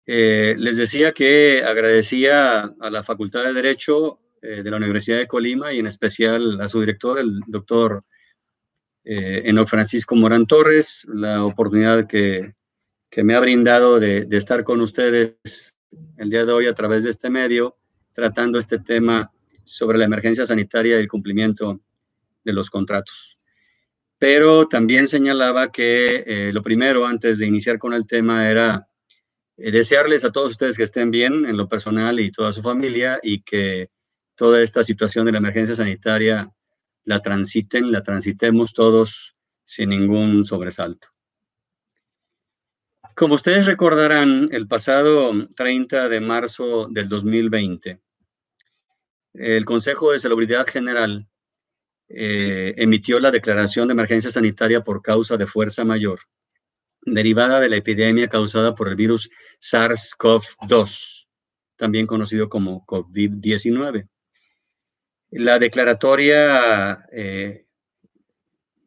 Les decía que agradecía a la Facultad de Derecho de la Universidad de Colima y en especial a su director, el doctor Enoc Francisco Morán Torres, la oportunidad que me ha brindado de estar con ustedes el día de hoy a través de este medio, tratando este tema sobre la emergencia sanitaria y el cumplimiento de los contratos. Pero también señalaba que lo primero, antes de iniciar con el tema, era desearles a todos ustedes que estén bien en lo personal y toda su familia y que toda esta situación de la emergencia sanitaria la transitemos todos sin ningún sobresalto. Como ustedes recordarán, el pasado 30 de marzo del 2020, el Consejo de Salubridad General emitió la declaración de emergencia sanitaria por causa de fuerza mayor, derivada de la epidemia causada por el virus SARS-CoV-2, también conocido como COVID-19. La declaratoria,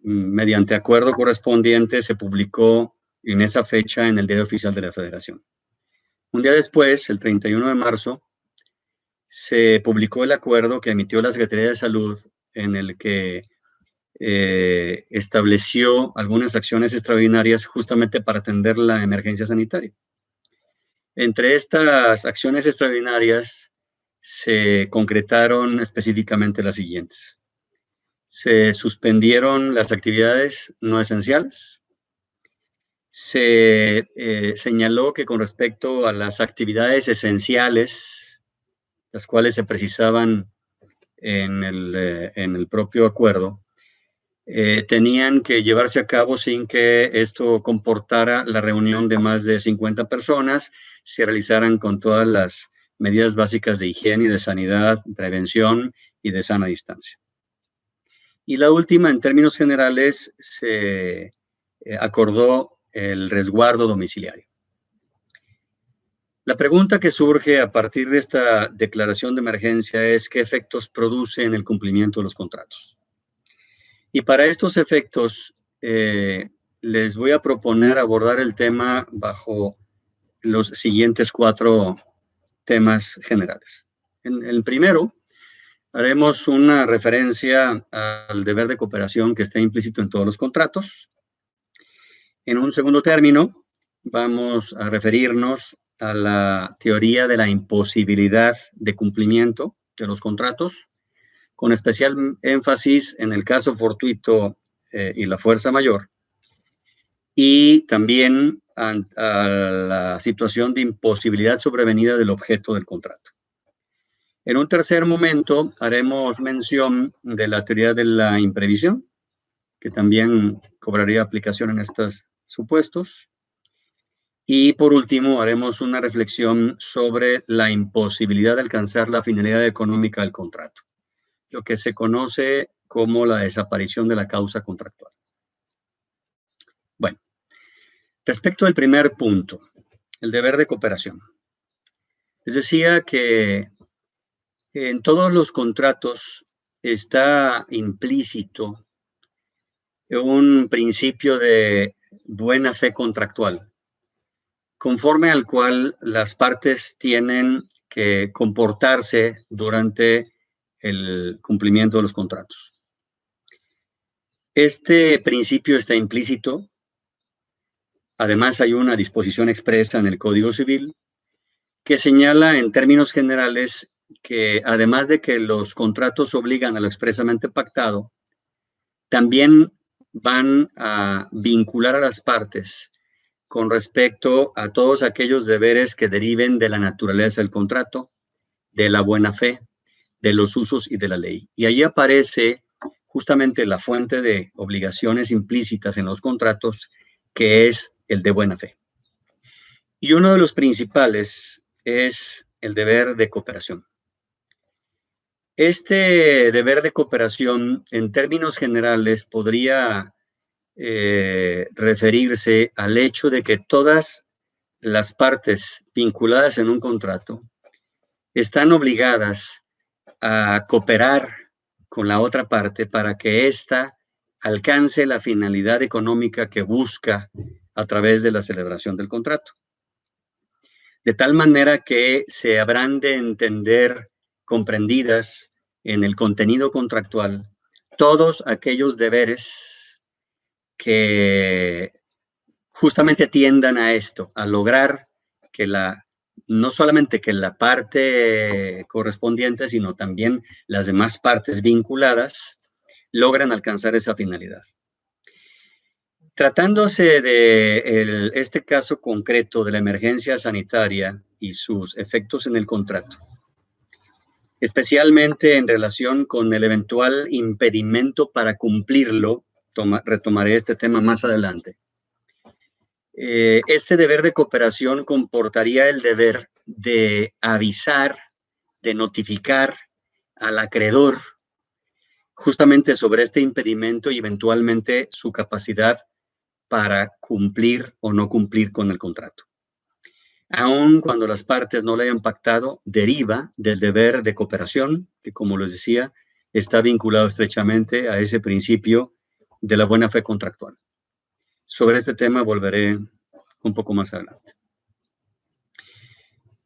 mediante acuerdo correspondiente, se publicó en esa fecha en el Diario Oficial de la Federación. Un día después, el 31 de marzo, se publicó el acuerdo que emitió la Secretaría de Salud en el que estableció algunas acciones extraordinarias justamente para atender la emergencia sanitaria. Entre estas acciones extraordinarias se concretaron específicamente las siguientes. Se suspendieron las actividades no esenciales. Se señaló que con respecto a las actividades esenciales, las cuales se precisaban en el propio acuerdo, tenían que llevarse a cabo sin que esto comportara la reunión de más de 50 personas, se realizaran con todas las medidas básicas de higiene y de sanidad, prevención y de sana distancia. Y la última, en términos generales, se acordó el resguardo domiciliario. La pregunta que surge a partir de esta declaración de emergencia es qué efectos produce en el cumplimiento de los contratos. Y para estos efectos, les voy a proponer abordar el tema bajo los siguientes 4 temas generales. En el primero, haremos una referencia al deber de cooperación que está implícito en todos los contratos. En un segundo término, vamos a referirnos a la teoría de la imposibilidad de cumplimiento de los contratos, con especial énfasis en el caso fortuito y la fuerza mayor, y también a la situación de imposibilidad sobrevenida del objeto del contrato. En un tercer momento, haremos mención de la teoría de la imprevisión, que también cobraría aplicación en estos supuestos. Y por último, haremos una reflexión sobre la imposibilidad de alcanzar la finalidad económica del contrato, lo que se conoce como la desaparición de la causa contractual. Bueno, respecto al primer punto, el deber de cooperación. Les decía que en todos los contratos está implícito un principio de buena fe contractual, conforme al cual las partes tienen que comportarse durante el cumplimiento de los contratos. Este principio está implícito. Además, hay una disposición expresa en el Código Civil que señala en términos generales que además de que los contratos obligan a lo expresamente pactado, también van a vincular a las partes con respecto a todos aquellos deberes que deriven de la naturaleza del contrato, de la buena fe, de los usos y de la ley. Y ahí aparece justamente la fuente de obligaciones implícitas en los contratos, que es el de buena fe. Y uno de los principales es el deber de cooperación. Este deber de cooperación, en términos generales, podría referirse al hecho de que todas las partes vinculadas en un contrato están obligadas a cooperar con la otra parte para que ésta alcance la finalidad económica que busca a través de la celebración del contrato. de tal manera que se habrán de entender comprendidas en el contenido contractual todos aquellos deberes que justamente tiendan a esto, a lograr que no solamente que la parte correspondiente, sino también las demás partes vinculadas logran alcanzar esa finalidad. Tratándose de este caso concreto de la emergencia sanitaria y sus efectos en el contrato, especialmente en relación con el eventual impedimento para cumplirlo, retomaré este tema más adelante. Este deber de cooperación comportaría el deber de avisar, de notificar al acreedor justamente sobre este impedimento y eventualmente su capacidad para cumplir o no cumplir con el contrato. Aun cuando las partes no lo hayan pactado, deriva del deber de cooperación, que como les decía, está vinculado estrechamente a ese principio de la buena fe contractual. Sobre este tema volveré un poco más adelante.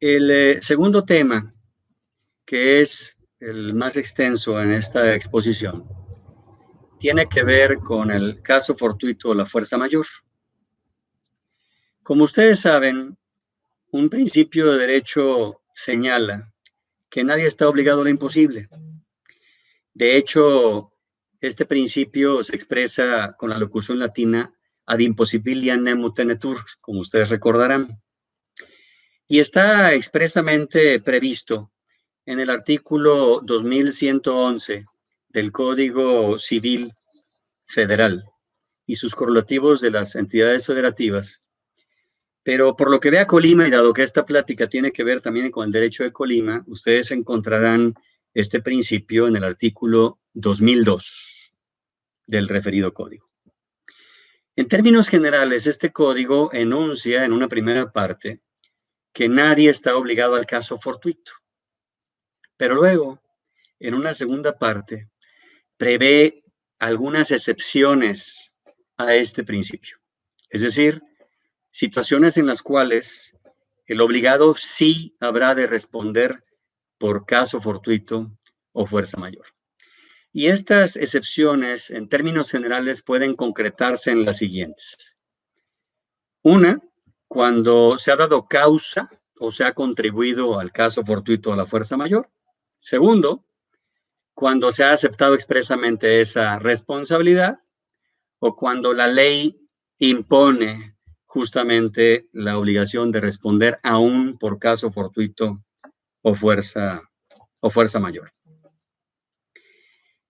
El segundo tema, que es el más extenso en esta exposición, tiene que ver con el caso fortuito de la fuerza mayor. Como ustedes saben, un principio de derecho señala que nadie está obligado a lo imposible. De hecho, este principio se expresa con la locución latina ad impossibilia nemo tenetur, como ustedes recordarán. Y está expresamente previsto en el artículo 2111 del Código Civil Federal y sus correlativos de las entidades federativas. Pero por lo que vea Colima, y dado que esta plática tiene que ver también con el derecho de Colima, ustedes encontrarán este principio en el artículo 2002 del referido código. En términos generales, este código enuncia en una primera parte que nadie está obligado al caso fortuito. Pero luego, en una segunda parte, prevé algunas excepciones a este principio. Es decir, situaciones en las cuales el obligado sí habrá de responder por caso fortuito o fuerza mayor. Y estas excepciones, en términos generales, pueden concretarse en las siguientes. Una, cuando se ha dado causa o se ha contribuido al caso fortuito o a la fuerza mayor. Segundo, cuando se ha aceptado expresamente esa responsabilidad o cuando la ley impone justamente la obligación de responder aún por caso fortuito o fuerza mayor.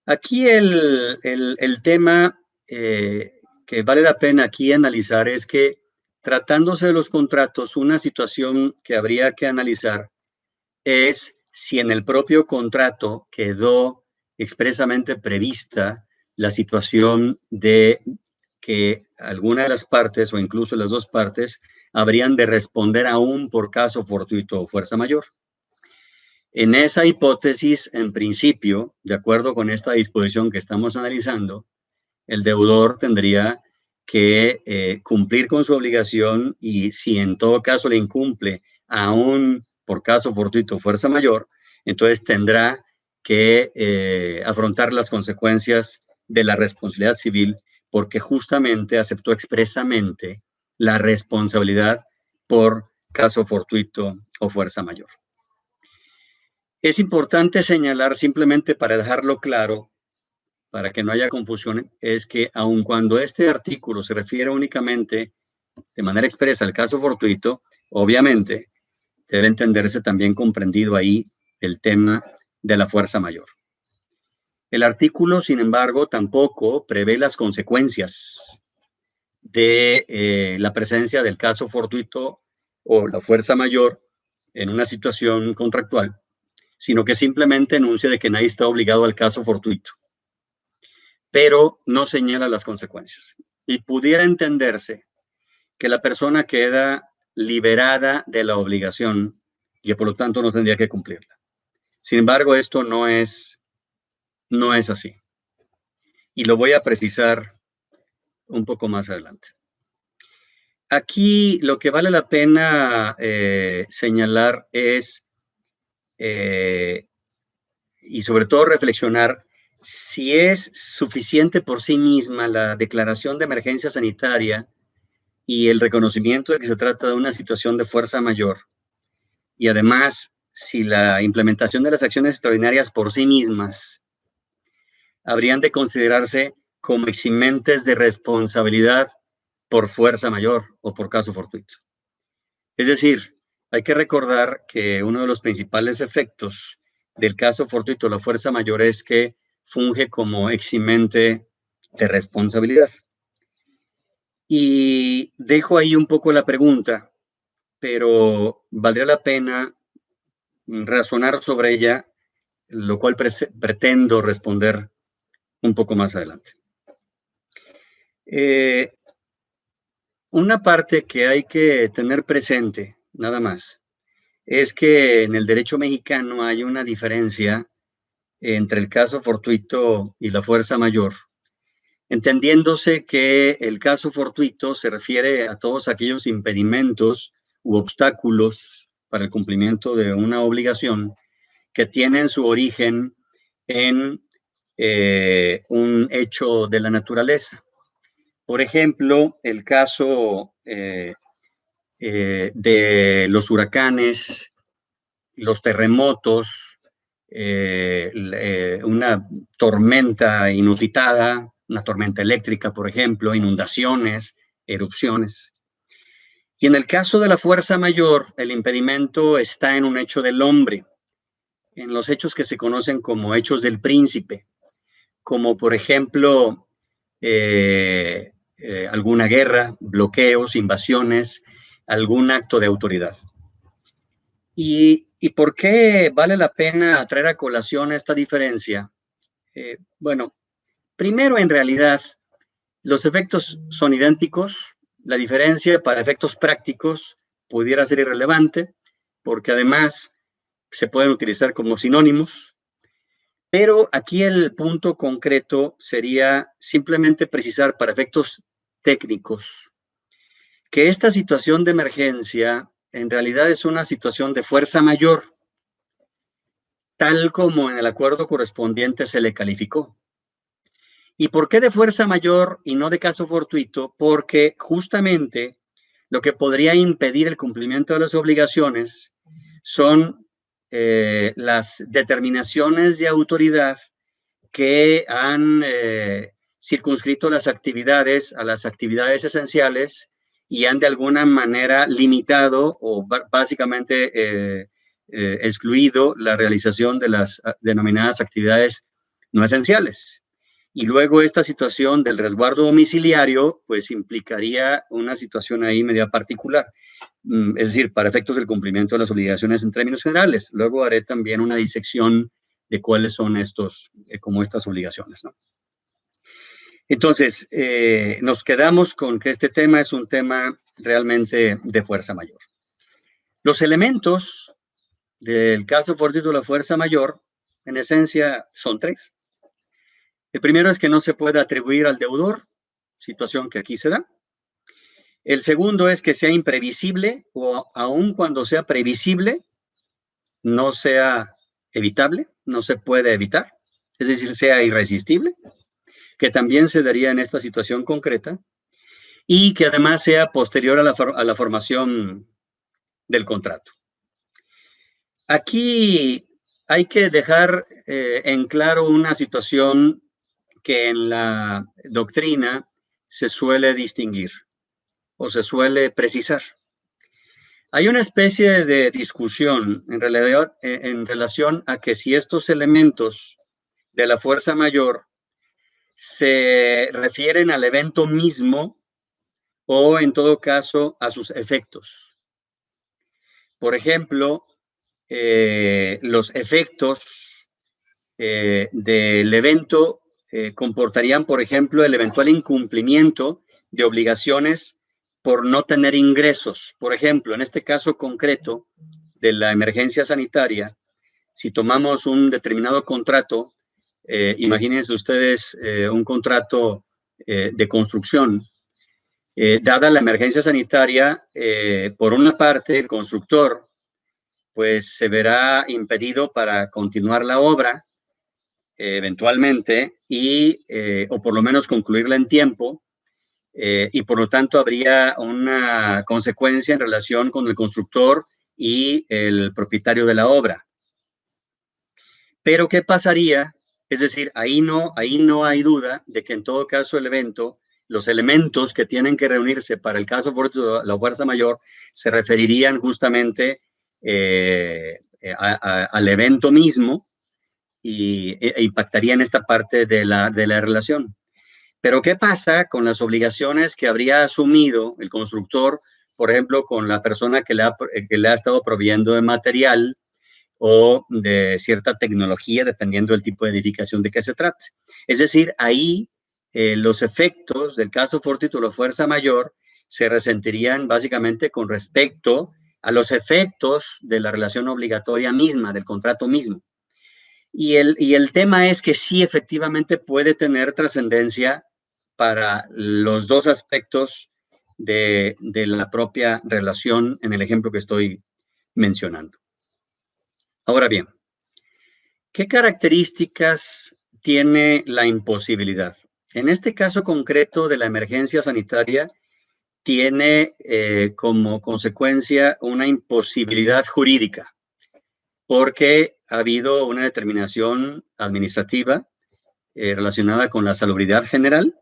Aquí el tema que vale la pena aquí analizar es que tratándose de los contratos, una situación que habría que analizar es si en el propio contrato quedó expresamente prevista la situación de que alguna de las partes o incluso las dos partes habrían de responder aún por caso fortuito o fuerza mayor. En esa hipótesis, en principio, de acuerdo con esta disposición que estamos analizando, el deudor tendría que cumplir con su obligación y si en todo caso le incumple aún por caso fortuito o fuerza mayor, entonces tendrá que afrontar las consecuencias de la responsabilidad civil porque justamente aceptó expresamente la responsabilidad por caso fortuito o fuerza mayor. Es importante señalar simplemente para dejarlo claro, para que no haya confusión, es que aun cuando este artículo se refiere únicamente de manera expresa al caso fortuito, obviamente debe entenderse también comprendido ahí el tema de la fuerza mayor. El artículo, sin embargo, tampoco prevé las consecuencias de la presencia del caso fortuito o la fuerza mayor en una situación contractual, sino que simplemente enuncia de que nadie está obligado al caso fortuito, pero no señala las consecuencias. Y pudiera entenderse que la persona queda liberada de la obligación y que por lo tanto no tendría que cumplirla. Sin embargo, esto no es así. Y lo voy a precisar un poco más adelante. Aquí lo que vale la pena señalar es, y sobre todo reflexionar, si es suficiente por sí misma la declaración de emergencia sanitaria y el reconocimiento de que se trata de una situación de fuerza mayor, y además si la implementación de las acciones extraordinarias por sí mismas habrían de considerarse como eximentes de responsabilidad por fuerza mayor o por caso fortuito. Es decir, hay que recordar que uno de los principales efectos del caso fortuito, la fuerza mayor, es que funge como eximente de responsabilidad. Y dejo ahí un poco la pregunta, pero valdría la pena razonar sobre ella, lo cual pretendo responder un poco más adelante. Una parte que hay que tener presente, nada más, es que en el derecho mexicano hay una diferencia entre el caso fortuito y la fuerza mayor, entendiéndose que el caso fortuito se refiere a todos aquellos impedimentos u obstáculos para el cumplimiento de una obligación que tienen su origen en un hecho de la naturaleza. Por ejemplo, el caso de los huracanes, los terremotos, una tormenta inusitada, una tormenta eléctrica, por ejemplo, inundaciones, erupciones. Y en el caso de la fuerza mayor, el impedimento está en un hecho del hombre, en los hechos que se conocen como hechos del príncipe, como por ejemplo alguna guerra, bloqueos, invasiones, algún acto de autoridad. ¿Y por qué vale la pena traer a colación esta diferencia? Bueno, primero, en realidad, los efectos son idénticos. La diferencia para efectos prácticos pudiera ser irrelevante, porque además se pueden utilizar como sinónimos. Pero aquí el punto concreto sería simplemente precisar para efectos técnicos que esta situación de emergencia en realidad es una situación de fuerza mayor, tal como en el acuerdo correspondiente se le calificó. ¿Y por qué de fuerza mayor y no de caso fortuito? Porque justamente lo que podría impedir el cumplimiento de las obligaciones son las determinaciones de autoridad que han circunscrito las actividades a las actividades esenciales y han de alguna manera limitado o básicamente excluido la realización de las denominadas actividades no esenciales. Y luego esta situación del resguardo domiciliario, pues implicaría una situación ahí media particular, es decir, para efectos del cumplimiento de las obligaciones en términos generales. Luego haré también una disección de cuáles son estos, como estas obligaciones, ¿no? Entonces, nos quedamos con que este tema es un tema realmente de fuerza mayor. Los elementos del caso fortuito de la fuerza mayor, en esencia, son tres. El primero es que no se puede atribuir al deudor, situación que aquí se da. El segundo es que sea imprevisible o aun cuando sea previsible, no sea evitable, no se puede evitar, es decir, sea irresistible, que también se daría en esta situación concreta, y que además sea posterior a la formación del contrato. Aquí hay que dejar en claro una situación que en la doctrina se suele distinguir o se suele precisar. Hay una especie de discusión en realidad en relación a que si estos elementos de la fuerza mayor se refieren al evento mismo o en todo caso a sus efectos. Por ejemplo, los efectos del evento comportarían, por ejemplo, el eventual incumplimiento de obligaciones por no tener ingresos. Por ejemplo, en este caso concreto de la emergencia sanitaria, si tomamos un determinado contrato, imagínense ustedes un contrato de construcción, Dada la emergencia sanitaria, por una parte, el constructor pues se verá impedido para continuar la obra eventualmente o por lo menos concluirla en tiempo, y por lo tanto habría una consecuencia en relación con el constructor y el propietario de la obra. Pero ¿qué pasaría? Es decir, ahí no hay duda de que en todo caso el evento, los elementos que tienen que reunirse para el caso de la fuerza mayor se referirían justamente al evento mismo e impactaría en esta parte de la relación. Pero ¿qué pasa con las obligaciones que habría asumido el constructor, por ejemplo, con la persona que le ha estado proveyendo de material o de cierta tecnología, dependiendo del tipo de edificación de que se trate? Es decir, ahí los efectos del caso fortuito o la fuerza mayor se resentirían básicamente con respecto a los efectos de la relación obligatoria misma, del contrato mismo. Y el tema es que sí, efectivamente puede tener trascendencia para los dos aspectos de la propia relación en el ejemplo que estoy mencionando. Ahora bien, ¿qué características tiene la imposibilidad? En este caso concreto de la emergencia sanitaria, tiene como consecuencia una imposibilidad jurídica, porque ha habido una determinación administrativa relacionada con la salubridad general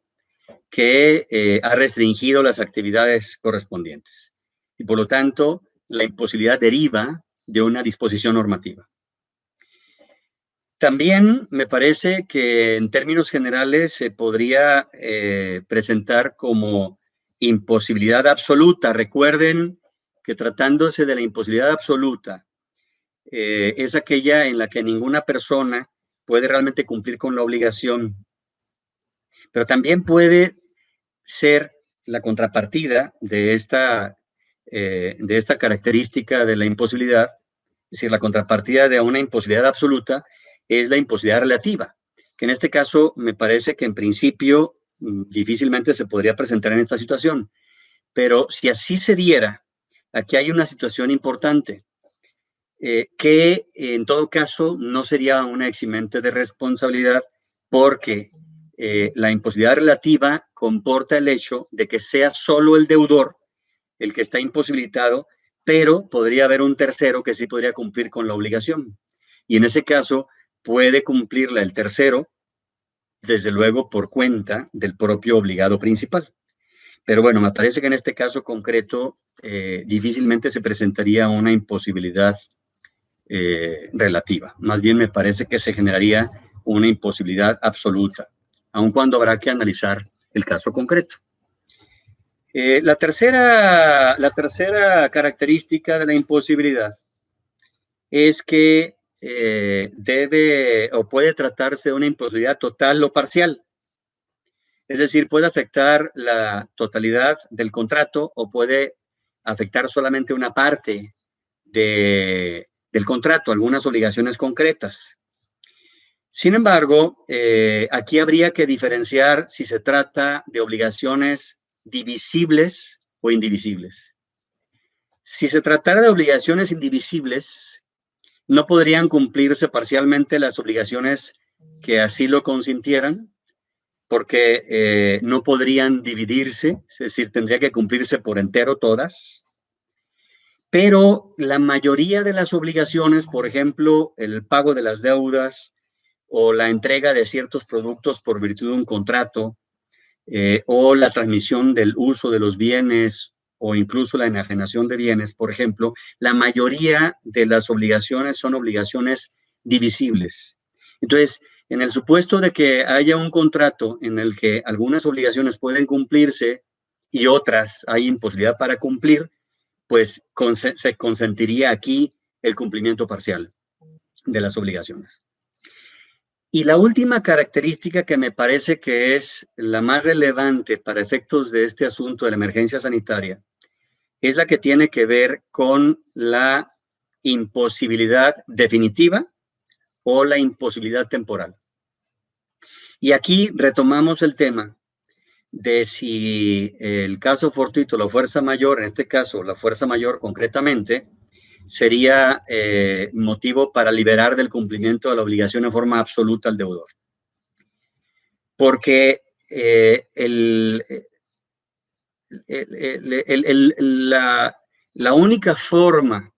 que ha restringido las actividades correspondientes. Y por lo tanto, la imposibilidad deriva de una disposición normativa. También me parece que en términos generales se podría presentar como imposibilidad absoluta. Recuerden que tratándose de la imposibilidad absoluta, es aquella en la que ninguna persona puede realmente cumplir con la obligación. Pero también puede ser la contrapartida de esta característica de la imposibilidad, es decir, la contrapartida de una imposibilidad absoluta es la imposibilidad relativa, que en este caso me parece que en principio difícilmente se podría presentar en esta situación. Pero si así se diera, aquí hay una situación importante, que en todo caso no sería una eximente de responsabilidad, porque la imposibilidad relativa comporta el hecho de que sea solo el deudor el que está imposibilitado, pero podría haber un tercero que sí podría cumplir con la obligación. Y en ese caso puede cumplirla el tercero, desde luego por cuenta del propio obligado principal. Pero bueno, me parece que en este caso concreto difícilmente se presentaría una imposibilidad relativa. Más bien me parece que se generaría una imposibilidad absoluta, aun cuando habrá que analizar el caso concreto. La tercera característica de la imposibilidad es que debe o puede tratarse de una imposibilidad total o parcial. Es decir, puede afectar la totalidad del contrato o puede afectar solamente una parte del contrato, algunas obligaciones concretas. Sin embargo, aquí habría que diferenciar si se trata de obligaciones divisibles o indivisibles. Si se tratara de obligaciones indivisibles, no podrían cumplirse parcialmente las obligaciones que así lo consintieran, porque no podrían dividirse, es decir, tendría que cumplirse por entero todas. Pero la mayoría de las obligaciones, por ejemplo, el pago de las deudas o la entrega de ciertos productos por virtud de un contrato, o la transmisión del uso de los bienes o incluso la enajenación de bienes, por ejemplo, la mayoría de las obligaciones son obligaciones divisibles. Entonces, en el supuesto de que haya un contrato en el que algunas obligaciones pueden cumplirse y otras hay imposibilidad para cumplir, pues se consentiría aquí el cumplimiento parcial de las obligaciones. Y la última característica que me parece que es la más relevante para efectos de este asunto de la emergencia sanitaria es la que tiene que ver con la imposibilidad definitiva o la imposibilidad temporal. Y aquí retomamos el tema de si el caso fortuito, la fuerza mayor, en este caso la fuerza mayor concretamente, sería motivo para liberar del cumplimiento de la obligación en forma absoluta al deudor. Porque la única forma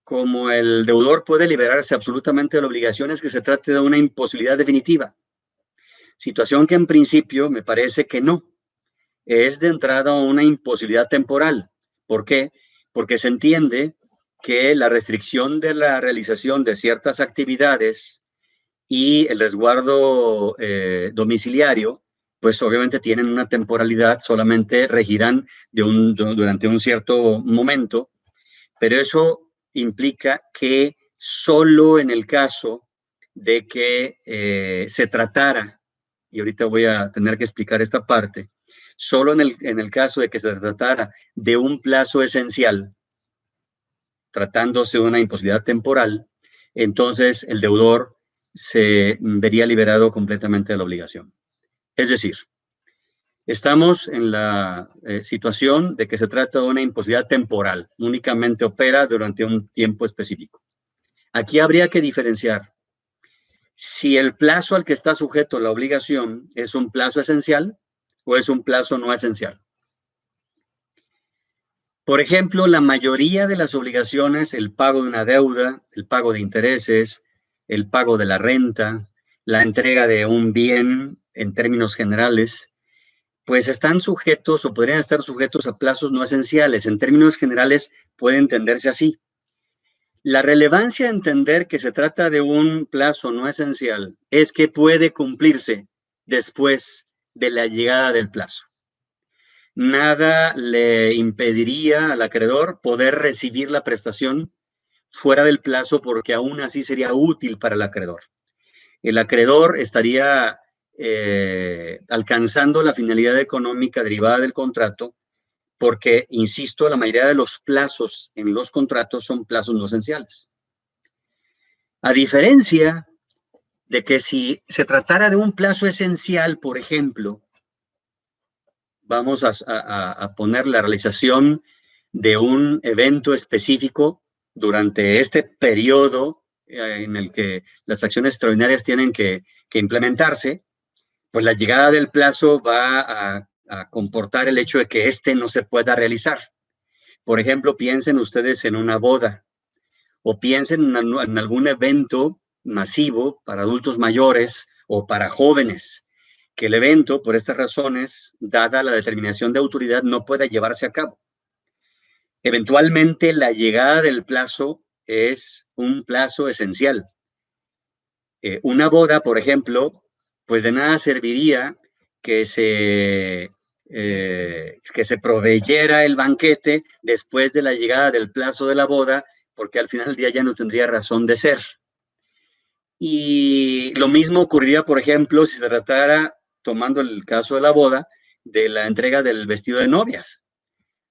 como el deudor puede liberarse absolutamente de la obligación es que se trate de una imposibilidad definitiva. Situación que en principio me parece que no. Es de entrada una imposibilidad temporal. ¿Por qué? Porque se entiende que la restricción de la realización de ciertas actividades y el resguardo domiciliario, pues obviamente tienen una temporalidad, solamente regirán durante un cierto momento, pero eso implica que solo en el caso de que se tratara, y ahorita voy a tener que explicar esta parte, solo en el caso de que se tratara de un plazo esencial, tratándose de una imposibilidad temporal, entonces el deudor se vería liberado completamente de la obligación. Es decir, estamos en la situación de que se trata de una imposibilidad temporal, únicamente opera durante un tiempo específico. Aquí habría que diferenciar si el plazo al que está sujeto la obligación es un plazo esencial o es un plazo no esencial. Por ejemplo, la mayoría de las obligaciones, el pago de una deuda, el pago de intereses, el pago de la renta, la entrega de un bien en términos generales, pues están sujetos o podrían estar sujetos a plazos no esenciales. En términos generales puede entenderse así. La relevancia de entender que se trata de un plazo no esencial es que puede cumplirse después de la llegada del plazo. Nada le impediría al acreedor poder recibir la prestación fuera del plazo porque aún así sería útil para el acreedor. El acreedor estaría alcanzando la finalidad económica derivada del contrato porque, insisto, la mayoría de los plazos en los contratos son plazos no esenciales. A diferencia de que si se tratara de un plazo esencial, por ejemplo, vamos a poner la realización de un evento específico durante este periodo en el que las acciones extraordinarias tienen que implementarse, pues la llegada del plazo va a comportar el hecho de que este no se pueda realizar. Por ejemplo, piensen ustedes en una boda o piensen en algún evento masivo para adultos mayores o para jóvenes, que el evento, por estas razones, dada la determinación de autoridad, no pueda llevarse a cabo. Eventualmente, la llegada del plazo es un plazo esencial. Una boda, por ejemplo, pues de nada serviría que se proveyera el banquete después de la llegada del plazo de la boda, porque al final del día ya no tendría razón de ser. Y lo mismo ocurriría, por ejemplo, si se tratara, tomando el caso de la boda, de la entrega del vestido de novias.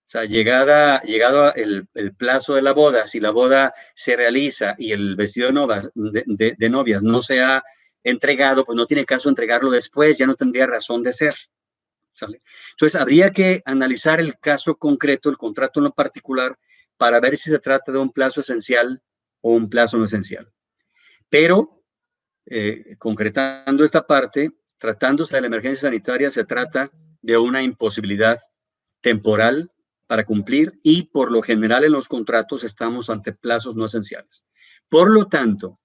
O sea, llegado el plazo de la boda, si la boda se realiza y el vestido de novias no se ha entregado, pues no tiene caso entregarlo después, ya no tendría razón de ser. ¿Sale? Entonces, habría que analizar el caso concreto, el contrato en lo particular, para ver si se trata de un plazo esencial o un plazo no esencial. Pero, concretando esta parte, tratándose de la emergencia sanitaria, se trata de una imposibilidad temporal para cumplir y por lo general en los contratos estamos ante plazos no esenciales. Por lo tanto,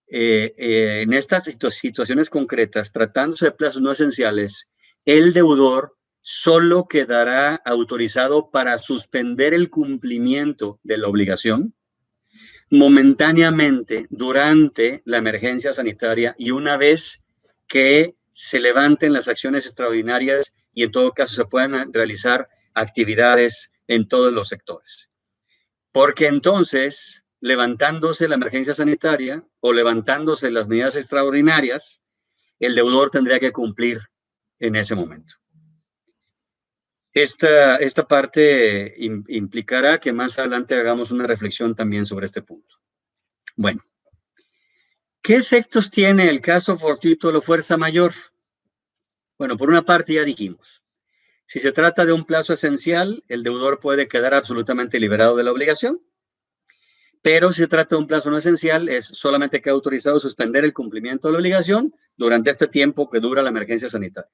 en estas situaciones concretas, tratándose de plazos no esenciales, el deudor solo quedará autorizado para suspender el cumplimiento de la obligación momentáneamente durante la emergencia sanitaria y una vez que se levanten las acciones extraordinarias y en todo caso se puedan realizar actividades en todos los sectores. Porque entonces, levantándose la emergencia sanitaria o levantándose las medidas extraordinarias, el deudor tendría que cumplir en ese momento. Esta parte implicará que más adelante hagamos una reflexión también sobre este punto. Bueno, ¿qué efectos tiene el caso fortuito de la fuerza mayor? Bueno, por una parte ya dijimos, si se trata de un plazo esencial, el deudor puede quedar absolutamente liberado de la obligación, pero si se trata de un plazo no esencial, es solamente que ha autorizado suspender el cumplimiento de la obligación durante este tiempo que dura la emergencia sanitaria.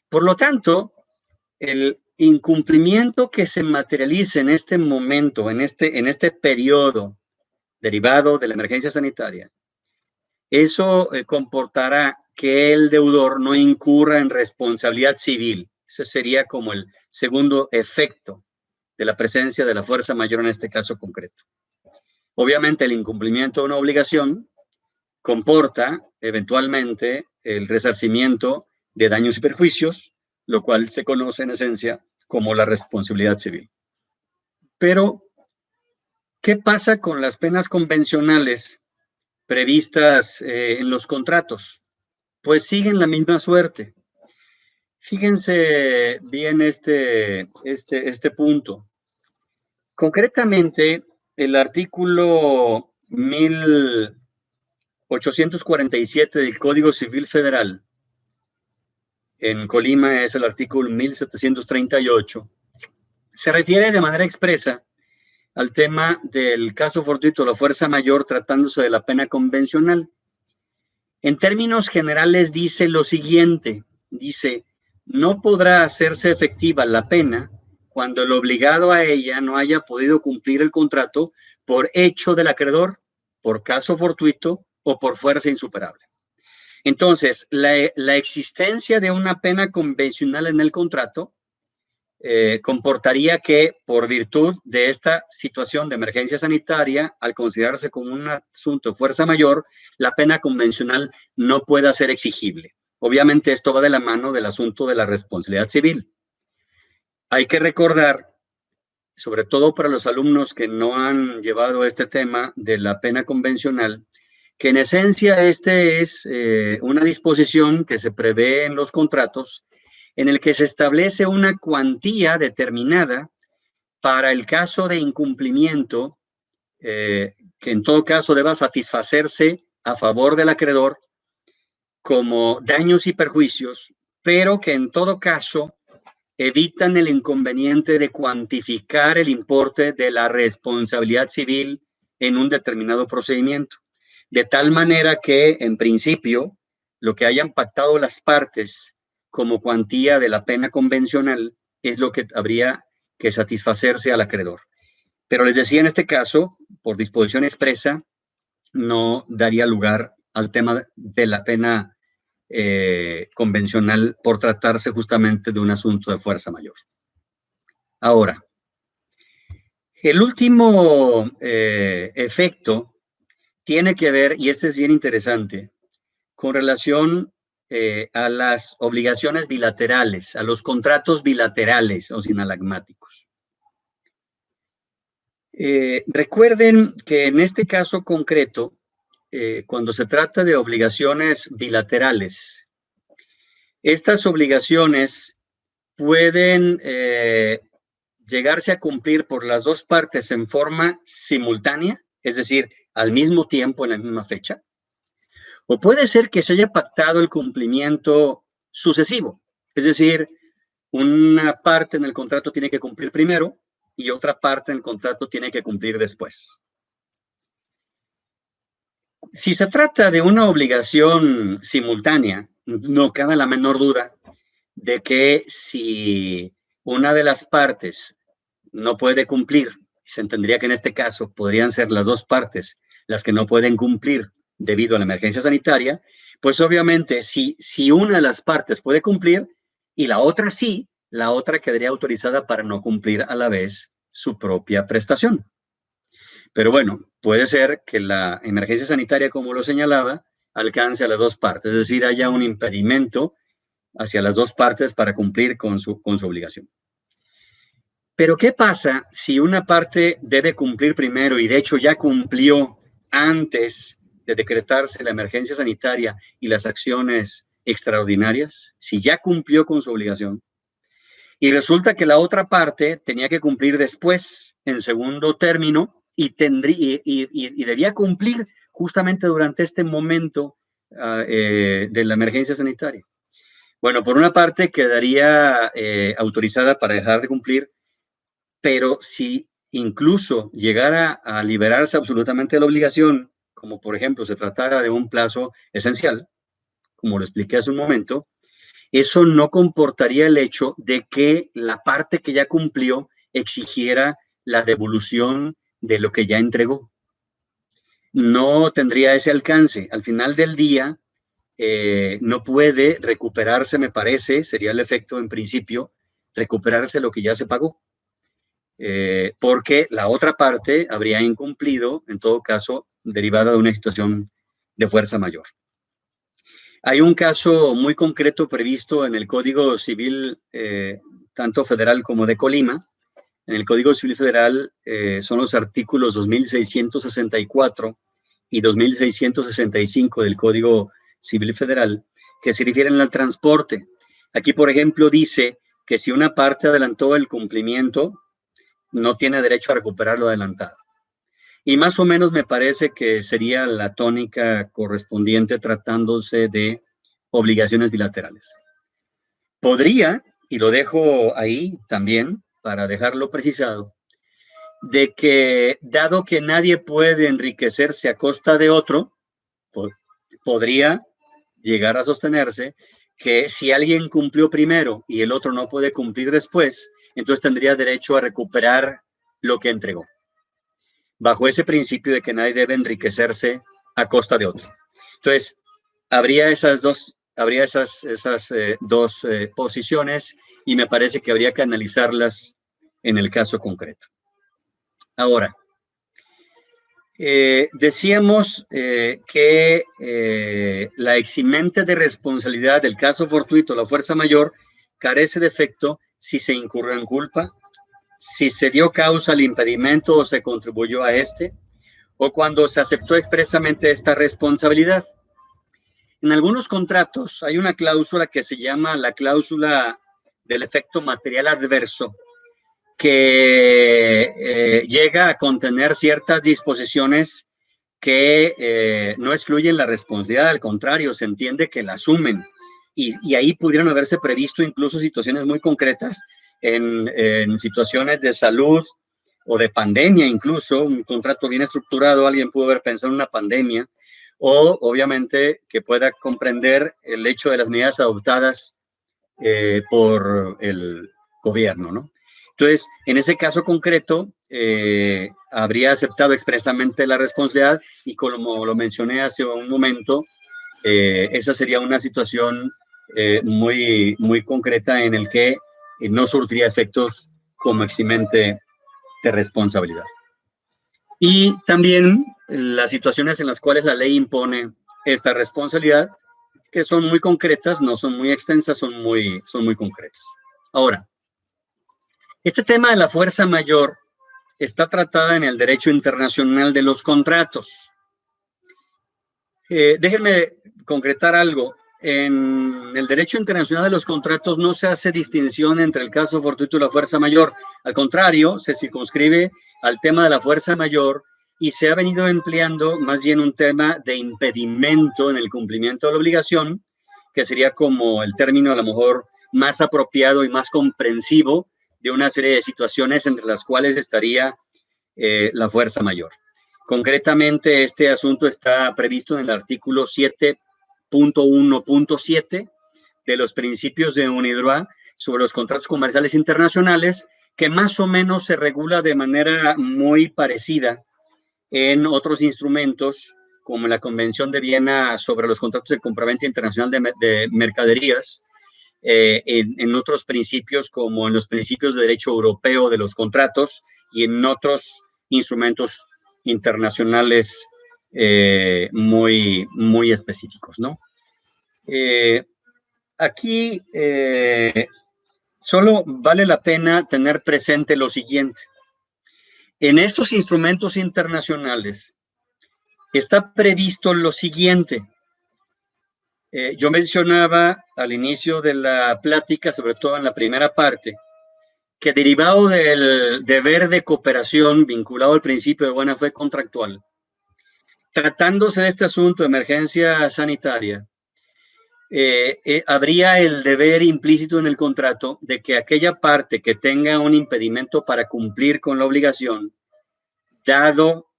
Por lo tanto, el incumplimiento que se materialice en este momento, en este periodo derivado de la emergencia sanitaria, eso comportará que el deudor no incurra en responsabilidad civil. Ese sería como el segundo efecto de la presencia de la fuerza mayor en este caso concreto. Obviamente, el incumplimiento de una obligación comporta eventualmente el resarcimiento de daños y perjuicios, lo cual se conoce en esencia como la responsabilidad civil. Pero, ¿qué pasa con las penas convencionales previstas en los contratos? Pues siguen la misma suerte. Fíjense bien este punto. Concretamente, el artículo 1847 del Código Civil Federal, en Colima es el artículo 1738, se refiere de manera expresa al tema del caso fortuito, la fuerza mayor, tratándose de la pena convencional. En términos generales dice lo siguiente, dice, no podrá hacerse efectiva la pena cuando el obligado a ella no haya podido cumplir el contrato por hecho del acreedor, por caso fortuito o por fuerza insuperable. Entonces, la existencia de una pena convencional en el contrato comportaría que, por virtud de esta situación de emergencia sanitaria, al considerarse como un asunto de fuerza mayor, la pena convencional no pueda ser exigible. Obviamente esto va de la mano del asunto de la responsabilidad civil. Hay que recordar, sobre todo para los alumnos que no han llevado este tema de la pena convencional, que en esencia este es una disposición que se prevé en los contratos en el que se establece una cuantía determinada para el caso de incumplimiento, que en todo caso deba satisfacerse a favor del acreedor como daños y perjuicios, pero que en todo caso evitan el inconveniente de cuantificar el importe de la responsabilidad civil en un determinado procedimiento. De tal manera que, en principio, lo que hayan pactado las partes como cuantía de la pena convencional es lo que habría que satisfacerse al acreedor. Pero les decía, en este caso, por disposición expresa, no daría lugar al tema de la pena convencional por tratarse justamente de un asunto de fuerza mayor. Ahora, el último efecto tiene que ver, y este es bien interesante, con relación a las obligaciones bilaterales, a los contratos bilaterales o sinalagmáticos. Recuerden que en este caso concreto, cuando se trata de obligaciones bilaterales, estas obligaciones pueden llegarse a cumplir por las dos partes en forma simultánea, es decir, al mismo tiempo en la misma fecha, o puede ser que se haya pactado el cumplimiento sucesivo, es decir, una parte en el contrato tiene que cumplir primero y otra parte en el contrato tiene que cumplir después. Si se trata de una obligación simultánea, no cabe la menor duda de que si una de las partes no puede cumplir, se entendería que en este caso podrían ser las dos partes las que no pueden cumplir debido a la emergencia sanitaria, pues obviamente si una de las partes puede cumplir y la otra sí, la otra quedaría autorizada para no cumplir a la vez su propia prestación. Pero bueno, puede ser que la emergencia sanitaria, como lo señalaba, alcance a las dos partes, es decir, haya un impedimento hacia las dos partes para cumplir con su obligación. Pero ¿qué pasa si una parte debe cumplir primero y de hecho ya cumplió antes de decretarse la emergencia sanitaria y las acciones extraordinarias? Si ya cumplió con su obligación y resulta que la otra parte tenía que cumplir después, en segundo término, y debía cumplir justamente durante este momento de la emergencia sanitaria. Bueno, por una parte quedaría autorizada para dejar de cumplir, pero si incluso llegara a liberarse absolutamente de la obligación, como por ejemplo se tratara de un plazo esencial, como lo expliqué hace un momento, eso no comportaría el hecho de que la parte que ya cumplió exigiera la devolución de lo que ya entregó. No tendría ese alcance. Al final del día, no puede recuperarse, me parece, sería el efecto en principio, recuperarse lo que ya se pagó. Porque la otra parte habría incumplido, en todo caso, derivada de una situación de fuerza mayor. Hay un caso muy concreto previsto en el Código Civil, tanto federal como de Colima. En el Código Civil Federal son los artículos 2664 y 2665 del Código Civil Federal, que se refieren al transporte. Aquí, por ejemplo, dice que si una parte adelantó el cumplimiento, no tiene derecho a recuperar lo adelantado. Y más o menos me parece que sería la tónica correspondiente tratándose de obligaciones bilaterales. Podría, y lo dejo ahí también para dejarlo precisado, de que dado que nadie puede enriquecerse a costa de otro, podría llegar a sostenerse que si alguien cumplió primero y el otro no puede cumplir después, entonces tendría derecho a recuperar lo que entregó, bajo ese principio de que nadie debe enriquecerse a costa de otro. Entonces, habría esas dos posiciones y me parece que habría que analizarlas en el caso concreto. Ahora, decíamos que la eximente de responsabilidad del caso fortuito, la fuerza mayor, carece de efecto si se incurrió en culpa, si se dio causa al impedimento o se contribuyó a este, o cuando se aceptó expresamente esta responsabilidad. En algunos contratos hay una cláusula que se llama la cláusula del efecto material adverso, que llega a contener ciertas disposiciones que no excluyen la responsabilidad, al contrario, se entiende que la asumen. Y ahí pudieron haberse previsto incluso situaciones muy concretas en situaciones de salud o de pandemia, incluso un contrato bien estructurado, alguien pudo haber pensado en una pandemia, o obviamente que pueda comprender el hecho de las medidas adoptadas por el gobierno, ¿no? Entonces, en ese caso concreto, habría aceptado expresamente la responsabilidad y como lo mencioné hace un momento, esa sería una situación muy, muy concreta en el que no surtiría efectos como eximente de responsabilidad. Y también las situaciones en las cuales la ley impone esta responsabilidad, que son muy concretas, no son muy extensas, son muy concretas. Ahora, este tema de la fuerza mayor está tratada en el derecho internacional de los contratos. Déjenme concretar algo. En el derecho internacional de los contratos no se hace distinción entre el caso fortuito y la fuerza mayor. Al contrario, se circunscribe al tema de la fuerza mayor y se ha venido empleando más bien un tema de impedimento en el cumplimiento de la obligación, que sería como el término a lo mejor más apropiado y más comprensivo de una serie de situaciones entre las cuales estaría la fuerza mayor. Concretamente, este asunto está previsto en el artículo 7.1.7 de los principios de UNIDROIT sobre los contratos comerciales internacionales, que más o menos se regula de manera muy parecida en otros instrumentos, como la Convención de Viena sobre los contratos de compraventa internacional de mercaderías, en otros principios, como en los principios de derecho europeo de los contratos y en otros instrumentos internacionales muy, muy específicos, ¿no? Aquí solo vale la pena tener presente lo siguiente. En estos instrumentos internacionales está previsto lo siguiente. Yo mencionaba al inicio de la plática, sobre todo en la primera parte, que derivado del deber de cooperación vinculado al principio de buena fe contractual, tratándose de este asunto de emergencia sanitaria, habría el deber implícito en el contrato de que aquella parte que tenga un impedimento para cumplir con la obligación, dado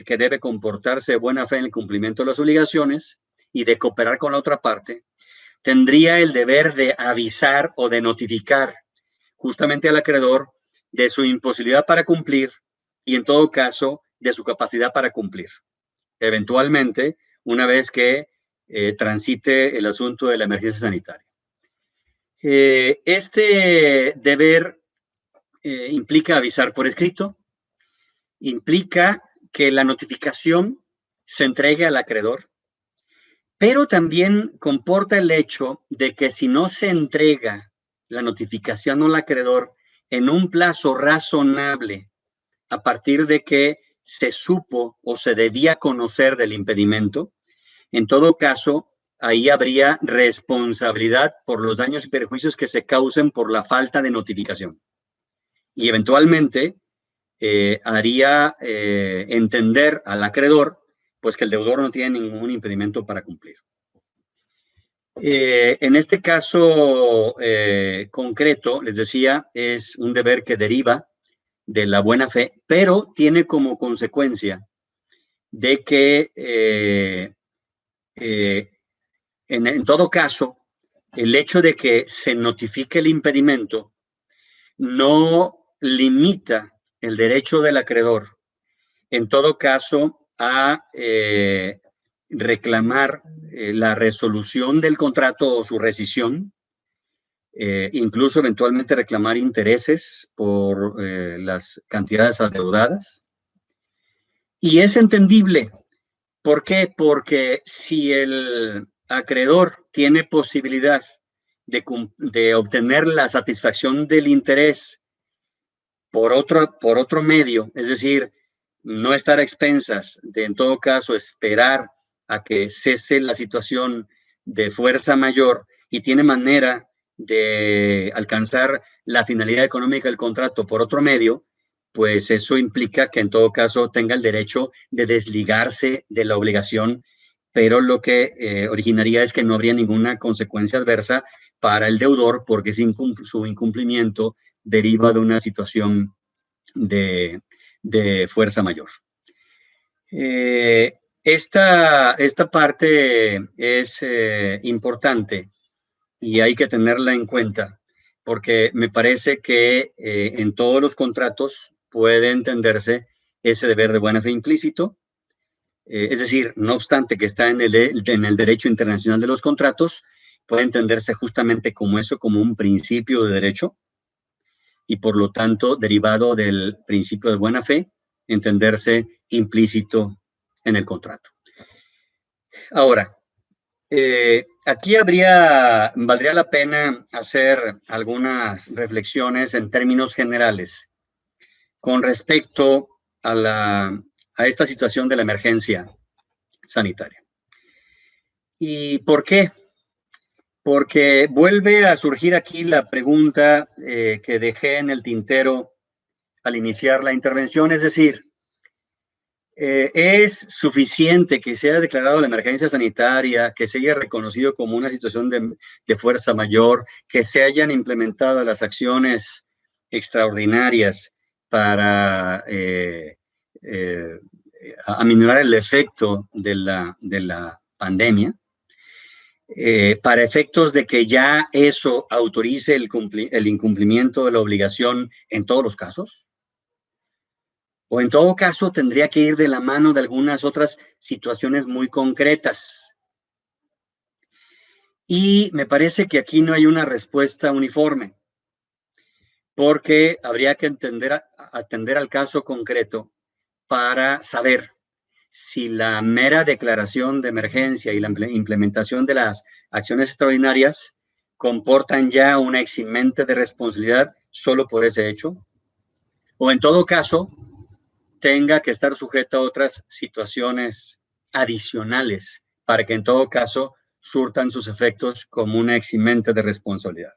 que debe comportarse de buena fe en el cumplimiento de las obligaciones y de cooperar con la otra parte, tendría el deber de avisar o de notificar justamente al acreedor de su imposibilidad para cumplir y en todo caso de su capacidad para cumplir. Eventualmente, una vez que transite el asunto de la emergencia sanitaria. Este deber implica avisar por escrito, implica que la notificación se entregue al acreedor, pero también comporta el hecho de que si no se entrega la notificación al acreedor en un plazo razonable a partir de que se supo o se debía conocer del impedimento, en todo caso, ahí habría responsabilidad por los daños y perjuicios que se causen por la falta de notificación. Y eventualmente haría entender al acreedor pues que el deudor no tiene ningún impedimento para cumplir. En este caso concreto, les decía, es un deber que deriva de la buena fe, pero tiene como consecuencia de que en todo caso, el hecho de que se notifique el impedimento no limita el derecho del acreedor, en todo caso, a reclamar la resolución del contrato o su rescisión, incluso eventualmente reclamar intereses por las cantidades adeudadas. Y es entendible. ¿Por qué? Porque si el acreedor tiene posibilidad de obtener la satisfacción del interés por otro medio, es decir, no estar a expensas de, en todo caso, esperar a que cese la situación de fuerza mayor y tiene manera de alcanzar la finalidad económica del contrato por otro medio, pues eso implica que en todo caso tenga el derecho de desligarse de la obligación, pero lo que originaría es que no habría ninguna consecuencia adversa para el deudor porque su incumplimiento deriva de una situación de fuerza mayor. Esta parte es importante y hay que tenerla en cuenta porque me parece que en todos los contratos puede entenderse ese deber de buena fe implícito, es decir, no obstante que está en el derecho internacional de los contratos, puede entenderse justamente como eso, como un principio de derecho y por lo tanto derivado del principio de buena fe, entenderse implícito en el contrato. Ahora, aquí valdría la pena hacer algunas reflexiones en términos generales con respecto a esta situación de la emergencia sanitaria. ¿Y por qué? Porque vuelve a surgir aquí la pregunta que dejé en el tintero al iniciar la intervención, es decir, ¿es suficiente que se haya declarado la emergencia sanitaria, que se haya reconocido como una situación de fuerza mayor, que se hayan implementado las acciones extraordinarias para aminorar el efecto de la pandemia? Para efectos de que ya eso autorice el incumplimiento de la obligación en todos los casos? O en todo caso, tendría que ir de la mano de algunas otras situaciones muy concretas. Y me parece que aquí no hay una respuesta uniforme, porque habría que atender al caso concreto para saber si la mera declaración de emergencia y la implementación de las acciones extraordinarias comportan ya una eximente de responsabilidad solo por ese hecho, o en todo caso, tenga que estar sujeta a otras situaciones adicionales para que en todo caso surtan sus efectos como una eximente de responsabilidad.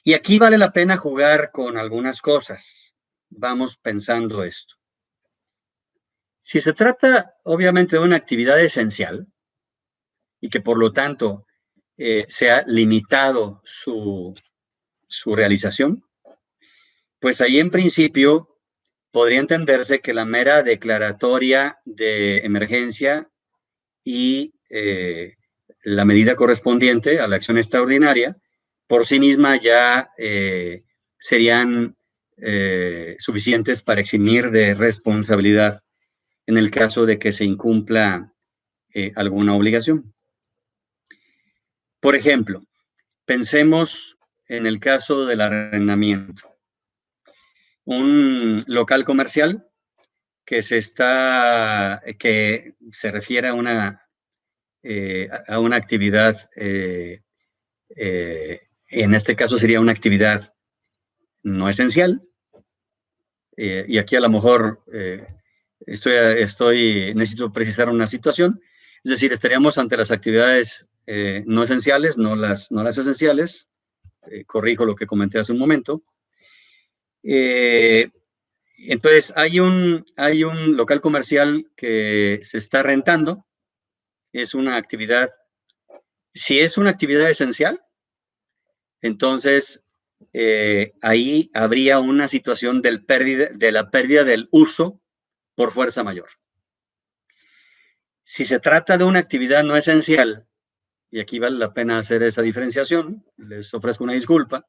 Y aquí vale la pena jugar con algunas cosas. Vamos pensando esto. Si se trata obviamente de una actividad esencial y que por lo tanto se ha limitado su realización, pues ahí en principio podría entenderse que la mera declaratoria de emergencia y la medida correspondiente a la acción extraordinaria por sí misma ya serían suficientes para eximir de responsabilidad en el caso de que se incumpla alguna obligación. Por ejemplo, pensemos en el caso del arrendamiento. Un local comercial que se refiere a una actividad, en este caso sería una actividad no esencial, y aquí a lo mejor necesito precisar una situación, es decir, estaríamos ante las actividades no esenciales, no las esenciales, corrijo lo que comenté hace un momento. Entonces, hay un local comercial que se está rentando, es una actividad, si es una actividad esencial, entonces ahí habría una situación de la pérdida del uso por fuerza mayor. Si se trata de una actividad no esencial, y aquí vale la pena hacer esa diferenciación, les ofrezco una disculpa,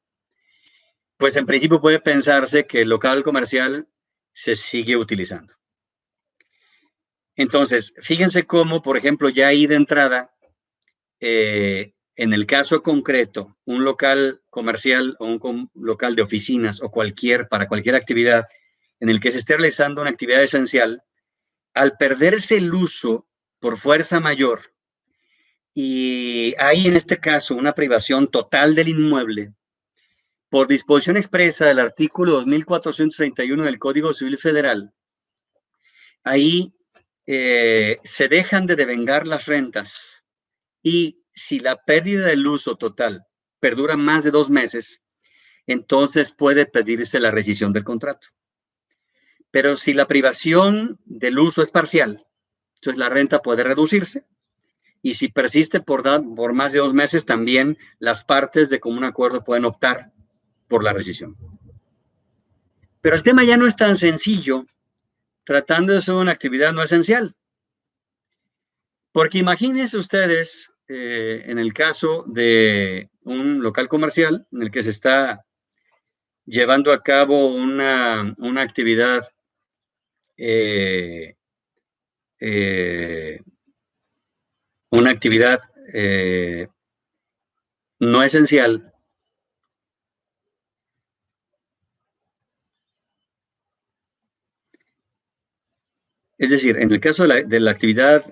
pues en principio puede pensarse que el local comercial se sigue utilizando. Entonces, fíjense cómo, por ejemplo, ya ahí de entrada, en el caso concreto, un local comercial o un local de oficinas o para cualquier actividad en el que se esté realizando una actividad esencial, al perderse el uso por fuerza mayor y hay en este caso una privación total del inmueble, por disposición expresa del artículo 2431 del Código Civil Federal, ahí se dejan de devengar las rentas y si la pérdida del uso total perdura más de 2 meses, entonces puede pedirse la rescisión del contrato. Pero si la privación del uso es parcial, entonces la renta puede reducirse y si persiste por más de 2 meses, también las partes de común acuerdo pueden optar por la rescisión. Pero el tema ya no es tan sencillo tratando de ser una actividad no esencial. Porque imagínense ustedes, en el caso de un local comercial en el que se está llevando a cabo una actividad no esencial, es decir, en el caso de la actividad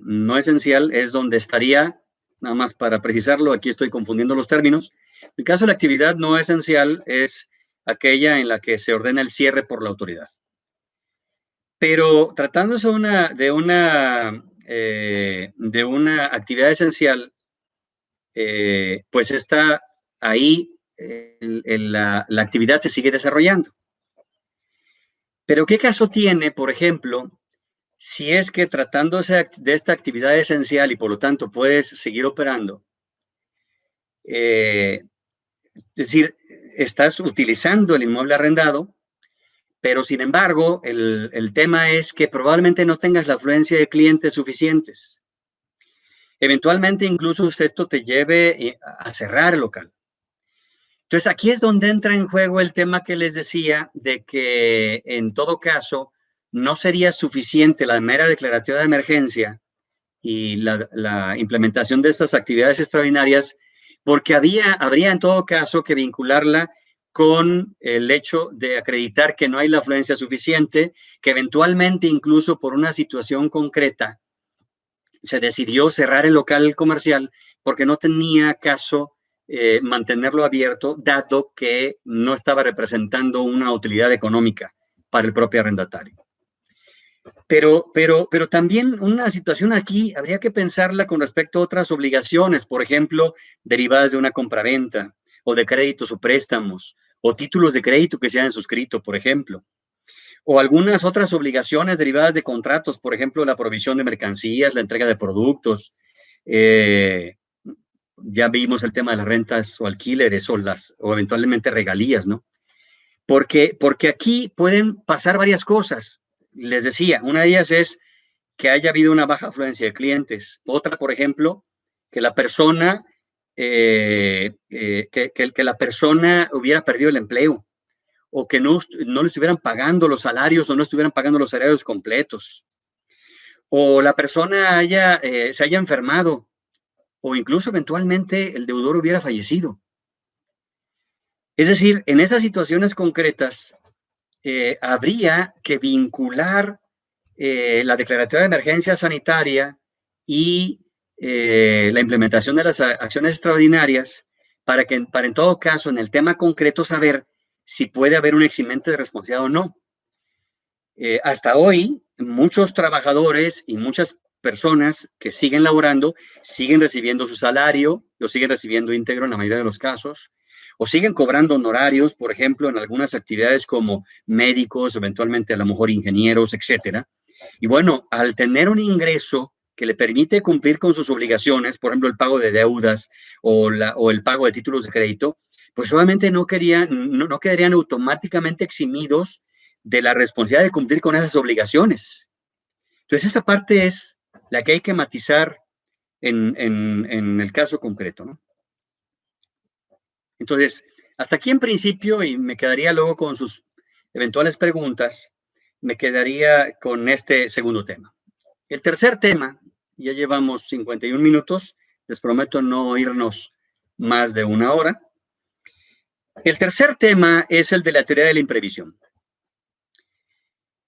no esencial es donde estaría, nada más para precisarlo, aquí estoy confundiendo los términos. El caso de la actividad no esencial es aquella en la que se ordena el cierre por la autoridad. Pero tratándose de una actividad esencial, pues está ahí, la actividad se sigue desarrollando. Pero ¿qué caso tiene, por ejemplo, si es que tratándose de esta actividad esencial y por lo tanto puedes seguir operando? Es decir, estás utilizando el inmueble arrendado, pero sin embargo, el tema es que probablemente no tengas la afluencia de clientes suficientes. Eventualmente, incluso esto te lleve a cerrar el local. Entonces, aquí es donde entra en juego el tema que les decía de que, en todo caso, no sería suficiente la mera declaratoria de emergencia y la implementación de estas actividades extraordinarias, porque habría en todo caso que vincularla con el hecho de acreditar que no hay la afluencia suficiente, que eventualmente incluso por una situación concreta se decidió cerrar el local comercial porque no tenía caso mantenerlo abierto, dado que no estaba representando una utilidad económica para el propio arrendatario. Pero también una situación aquí habría que pensarla con respecto a otras obligaciones, por ejemplo, derivadas de una compraventa o de créditos o préstamos o títulos de crédito que se hayan suscrito, por ejemplo. o algunas otras obligaciones derivadas de contratos, por ejemplo, la provisión de mercancías, la entrega de productos. Ya vimos el tema de las rentas o alquileres o eventualmente regalías, ¿no? Porque aquí pueden pasar varias cosas. Les decía, una de ellas es que haya habido una baja afluencia de clientes. Otra, por ejemplo, que la persona, que la persona hubiera perdido el empleo o que no le estuvieran pagando los salarios o no estuvieran pagando los salarios completos. O la persona se haya enfermado o incluso eventualmente el deudor hubiera fallecido. Es decir, en esas situaciones concretas habría que vincular la declaratoria de emergencia sanitaria y la implementación de las acciones extraordinarias para en todo caso, en el tema concreto, saber si puede haber un eximente de responsabilidad o no. Hasta hoy, muchos trabajadores y muchas personas que siguen laborando siguen recibiendo su salario, lo siguen recibiendo íntegro en la mayoría de los casos, o siguen cobrando honorarios, por ejemplo, en algunas actividades como médicos, eventualmente a lo mejor ingenieros, etcétera. Y bueno, al tener un ingreso que le permite cumplir con sus obligaciones, por ejemplo, el pago de deudas o el pago de títulos de crédito, pues obviamente no quedarían automáticamente eximidos de la responsabilidad de cumplir con esas obligaciones. Entonces, esa parte es la que hay que matizar en el caso concreto, ¿no? Entonces, hasta aquí en principio, y me quedaría luego con sus eventuales preguntas, me quedaría con este segundo tema. El tercer tema, ya llevamos 51 minutos, les prometo no irnos más de una hora. El tercer tema es el de la teoría de la imprevisión.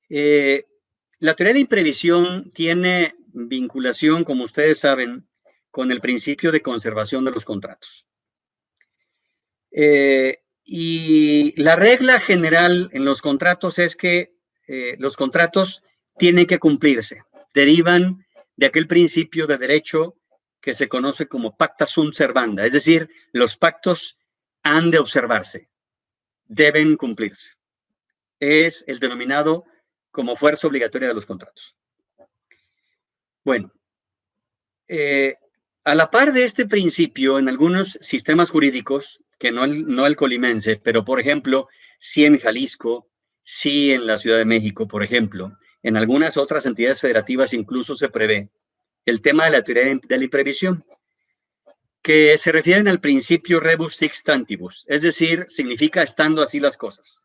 La teoría de imprevisión tiene vinculación, como ustedes saben, con el principio de conservación de los contratos. Y la regla general en los contratos es que los contratos tienen que cumplirse. Derivan de aquel principio de derecho que se conoce como pacta sunt servanda, es decir, los pactos han de observarse, deben cumplirse. Es el denominado como fuerza obligatoria de los contratos. Bueno, a la par de este principio, en algunos sistemas jurídicos, que no el colimense, pero por ejemplo, sí en Jalisco, sí en la Ciudad de México, por ejemplo, en algunas otras entidades federativas incluso se prevé el tema de la teoría de la imprevisión, que se refieren al principio rebus sic stantibus, es decir, significa estando así las cosas.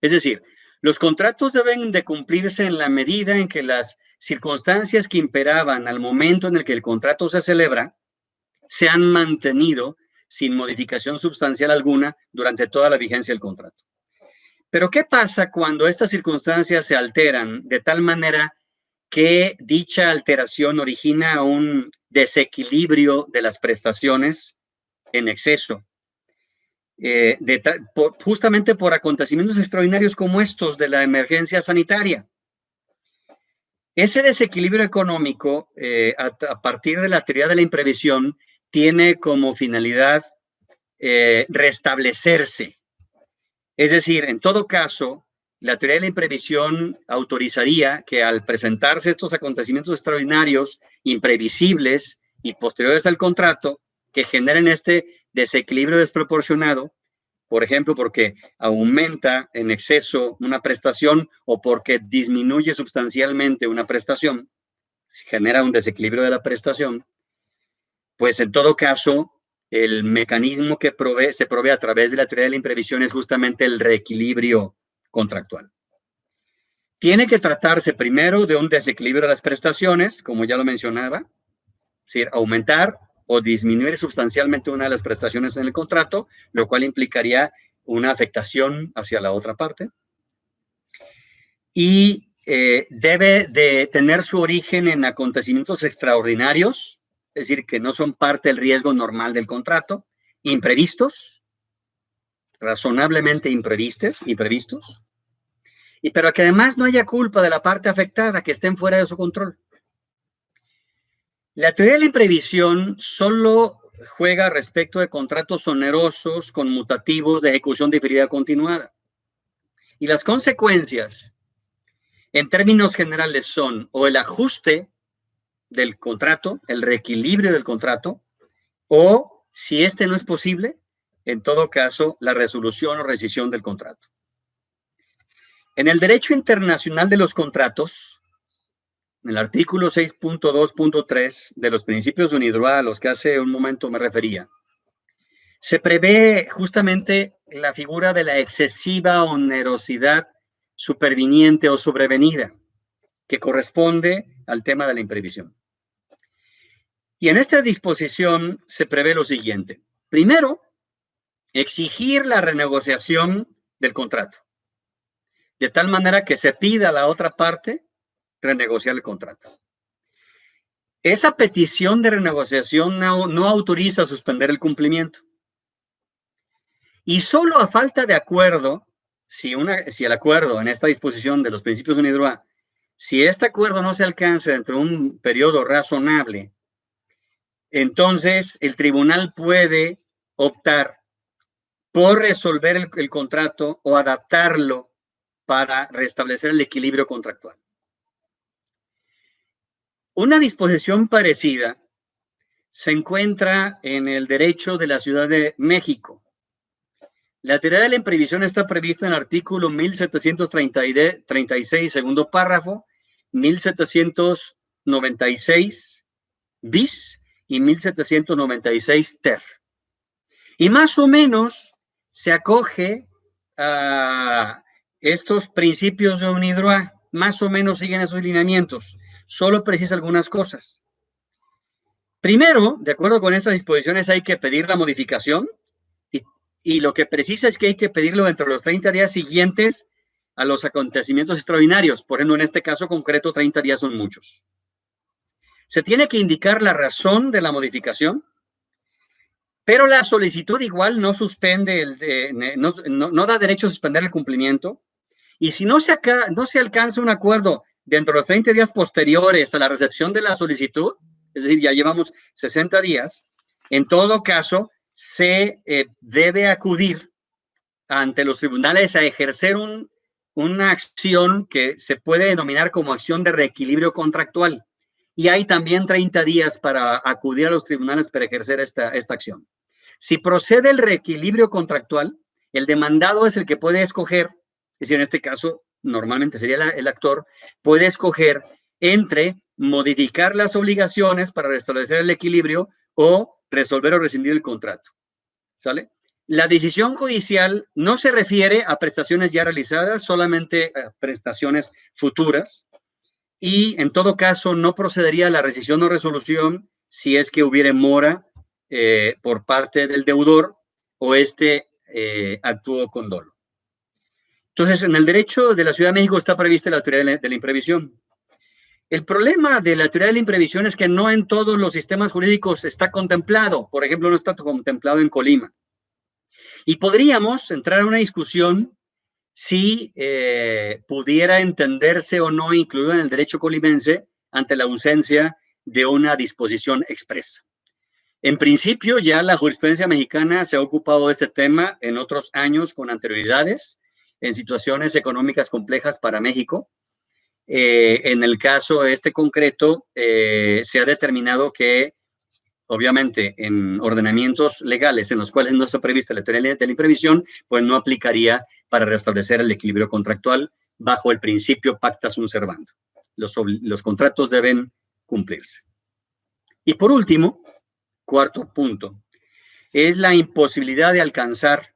Es decir, los contratos deben de cumplirse en la medida en que las circunstancias que imperaban al momento en el que el contrato se celebra se han mantenido sin modificación sustancial alguna durante toda la vigencia del contrato. Pero ¿qué pasa cuando estas circunstancias se alteran de tal manera que dicha alteración origina un desequilibrio de las prestaciones en exceso? Justamente por acontecimientos extraordinarios como estos de la emergencia sanitaria. Ese desequilibrio económico, a partir de la teoría de la imprevisión, tiene como finalidad restablecerse. Es decir, en todo caso, la teoría de la imprevisión autorizaría que al presentarse estos acontecimientos extraordinarios, imprevisibles y posteriores al contrato, que generen este desequilibrio desproporcionado, por ejemplo, porque aumenta en exceso una prestación o porque disminuye sustancialmente una prestación, genera un desequilibrio de la prestación, pues en todo caso, el mecanismo que se provee a través de la teoría de la imprevisión es justamente el reequilibrio contractual. Tiene que tratarse primero de un desequilibrio de las prestaciones, como ya lo mencionaba, es decir, aumentar o disminuir sustancialmente una de las prestaciones en el contrato, lo cual implicaría una afectación hacia la otra parte. Y debe de tener su origen en acontecimientos extraordinarios, es decir, que no son parte del riesgo normal del contrato, imprevistos, razonablemente imprevistos, pero que además no haya culpa de la parte afectada, que estén fuera de su control. La teoría de la imprevisión solo juega respecto de contratos onerosos conmutativos de ejecución diferida continuada. Y las consecuencias, en términos generales, son o el ajuste del contrato, el reequilibrio del contrato, o si este no es posible, en todo caso, la resolución o rescisión del contrato. En el derecho internacional de los contratos, en el artículo 6.2.3 de los principios de UNIDROIT, a los que hace un momento me refería, se prevé justamente la figura de la excesiva onerosidad superviniente o sobrevenida, que corresponde al tema de la imprevisión. Y en esta disposición se prevé lo siguiente. Primero, exigir la renegociación del contrato, de tal manera que se pida a la otra parte renegociar el contrato. Esa petición de renegociación no autoriza suspender el cumplimiento. Y solo a falta de acuerdo, si el acuerdo en esta disposición de los principios de UNIDROIT, si este acuerdo no se alcanza dentro de un periodo razonable, entonces el tribunal puede optar por resolver el contrato o adaptarlo para restablecer el equilibrio contractual. Una disposición parecida se encuentra en el derecho de la Ciudad de México. La teoría de la imprevisión está prevista en el artículo 1736, segundo párrafo, 1796 bis y 1796 ter. Y más o menos se acoge a estos principios de UNIDROIT, más o menos siguen esos lineamientos, solo precisa algunas cosas. Primero, de acuerdo con estas disposiciones, hay que pedir la modificación y lo que precisa es que hay que pedirlo entre los 30 días siguientes a los acontecimientos extraordinarios. Por ejemplo, en este caso concreto, 30 días son muchos. Se tiene que indicar la razón de la modificación, pero la solicitud igual no suspende, no da derecho a suspender el cumplimiento. Y si no se alcanza un acuerdo dentro de los 30 días posteriores a la recepción de la solicitud, es decir, ya llevamos 60 días, en todo caso, se debe acudir ante los tribunales a ejercer una acción que se puede denominar como acción de reequilibrio contractual. Y hay también 30 días para acudir a los tribunales para ejercer esta acción. Si procede el reequilibrio contractual, el demandado es el que puede escoger, es decir, en este caso, normalmente sería el actor, puede escoger entre modificar las obligaciones para restablecer el equilibrio o resolver o rescindir el contrato. ¿Sale? La decisión judicial no se refiere a prestaciones ya realizadas, solamente a prestaciones futuras. Y en todo caso no procedería a la rescisión o resolución si es que hubiera mora por parte del deudor o actuó con dolo. Entonces, en el derecho de la Ciudad de México está prevista la teoría de la imprevisión. El problema de la teoría de la imprevisión es que no en todos los sistemas jurídicos está contemplado. Por ejemplo, no está contemplado en Colima. Y podríamos entrar a una discusión si pudiera entenderse o no incluido en el derecho colimense ante la ausencia de una disposición expresa. En principio, ya la jurisprudencia mexicana se ha ocupado de este tema en otros años con anterioridades, en situaciones económicas complejas para México. En el caso concreto, se ha determinado que, obviamente, en ordenamientos legales en los cuales no está prevista la teoría de la imprevisión, pues no aplicaría para restablecer el equilibrio contractual bajo el principio pacta sunt servanda. Los contratos deben cumplirse. Y por último, cuarto punto, es la imposibilidad de alcanzar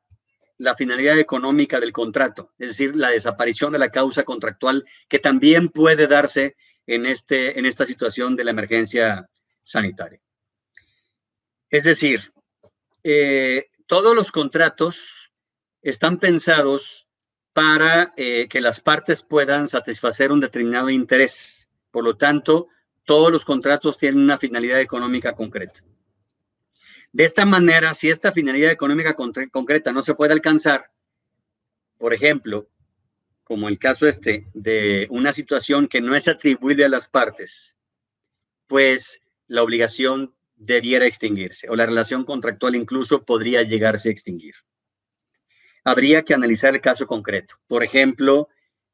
la finalidad económica del contrato, es decir, la desaparición de la causa contractual que también puede darse en esta situación de la emergencia sanitaria. Es decir, todos los contratos están pensados para que las partes puedan satisfacer un determinado interés. Por lo tanto, todos los contratos tienen una finalidad económica concreta. De esta manera, si esta finalidad económica concreta no se puede alcanzar, por ejemplo, como el caso de una situación que no es atribuible a las partes, pues la obligación debiera extinguirse o la relación contractual incluso podría llegarse a extinguir. habría que analizar el caso concreto. Por ejemplo,